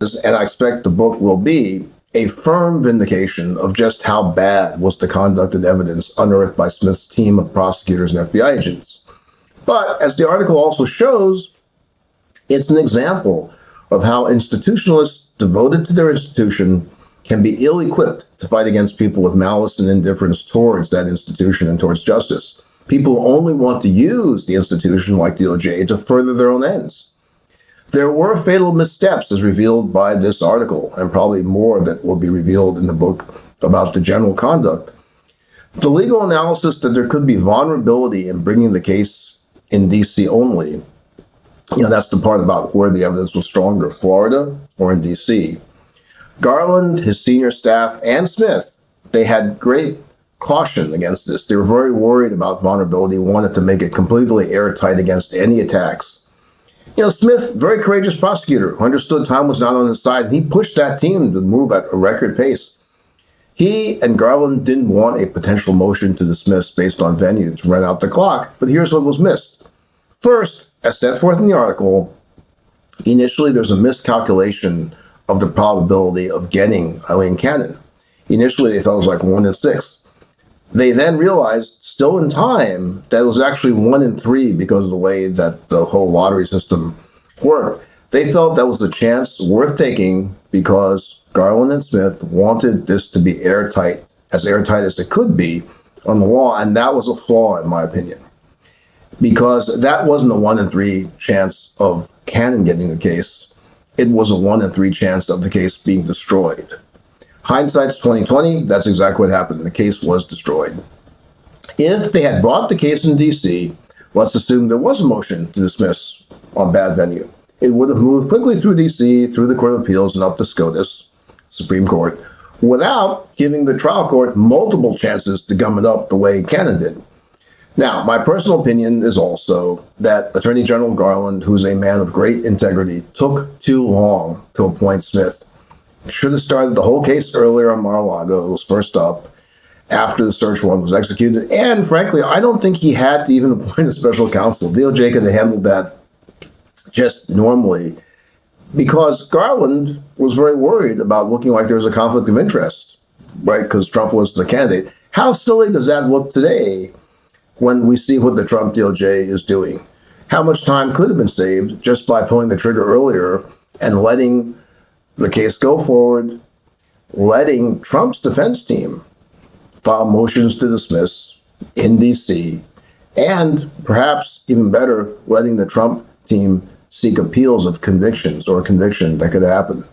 and I expect the book will be, a firm vindication of just how bad was the conduct and evidence unearthed by Smith's team of prosecutors and FBI agents. But as the article also shows, it's an example of how institutionalists devoted to their institution can be ill-equipped to fight against people with malice and indifference towards that institution and towards justice. People who only want to use the institution like DOJ to further their own ends. There were fatal missteps as revealed by this article, and probably more that will be revealed in the book about the general conduct. The legal analysis that there could be vulnerability in bringing the case in D.C. only, that's the part about where the evidence was stronger, Florida or in D.C. Garland, his senior staff, and Smith, they had great caution against this. They were very worried about vulnerability, wanted to make it completely airtight against any attacks. Smith, very courageous prosecutor who understood time was not on his side, and he pushed that team to move at a record pace. He and Garland didn't want a potential motion to dismiss based on venue to run out the clock, but here's what was missed. First, as set forth in the article, initially there's a miscalculation of the probability of getting Eileen Cannon. Initially they thought it was like 1 in 6. They then realized, still in time, that it was actually 1 in 3 because of the way that the whole lottery system worked. They felt that was a chance worth taking because Garland and Smith wanted this to be airtight as it could be on the law, and that was a flaw in my opinion. Because that wasn't a 1 in 3 chance of Cannon getting the case. It was a 1 in 3 chance of the case being destroyed. Hindsight's 2020, that's exactly what happened. The case was destroyed. If they had brought the case in D.C., let's assume there was a motion to dismiss on bad venue. It would have moved quickly through D.C., through the Court of Appeals, and up to SCOTUS, Supreme Court, without giving the trial court multiple chances to gum it up the way Cannon did. Now, my personal opinion is also that Attorney General Garland, who's a man of great integrity, took too long to appoint Smith. Should have started the whole case earlier on Mar-a-Lago. It was first up after the search warrant was executed. And frankly, I don't think he had to even appoint a special counsel. DOJ could have handled that just normally because Garland was very worried about looking like there was a conflict of interest, right? Because Trump was the candidate. How silly does that look today when we see what the Trump DOJ is doing? How much time could have been saved just by pulling the trigger earlier and letting the case go forward, letting Trump's defense team file motions to dismiss in D.C., and perhaps even better, letting the Trump team seek appeals of convictions or conviction that could happen.